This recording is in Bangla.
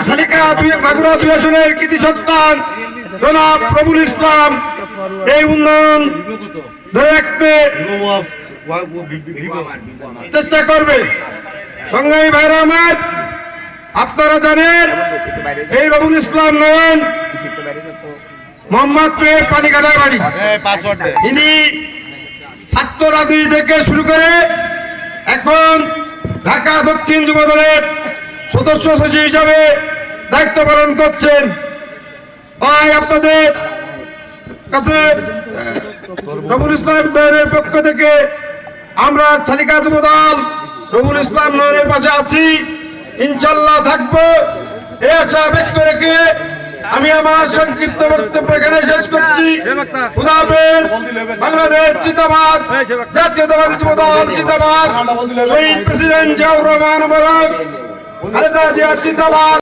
শালিকা মাগুরা 2 আসনের কৃতি সন্তান জনাব প্রভুল ইসলাম এই উন্নয়ন ধরে রাখতে চেষ্টা করবে। সংগ্রামী ভাইরা আমার, আপনারা জানেন এই রবুল ইসলাম নয়ন মোহাম্মদপুরের পানিকাটার বাড়ি। ইনি ছাত্র রাজনীতি থেকে শুরু করে এখন ঢাকা দক্ষিণ যুব দলের সদস্য সচিব হিসাবে দায়িত্ব পালন করছেন। তাই আপনাদের কাছে রবুল ইসলাম নয়নের পক্ষ থেকে আমরা শালিকা যুব দল রবুল ইসলাম নয়নের পাশে আছি, ইনশাল্লাহ থাকবো এই আশা ব্যক্ত রেখে আমি আমার সংক্ষিপ্ত বক্তব্য এখানে শেষ করছি। খোদা হাফেজ। বাংলাদেশ জিন্দাবাদ, জাতীয়তাবাদী যুব দল জিন্দাবাদ, শহীদ প্রেসিডেন্ট জিয়াউর রহমান মোবারক, খালেদা জিয়া জিন্দাবাদ।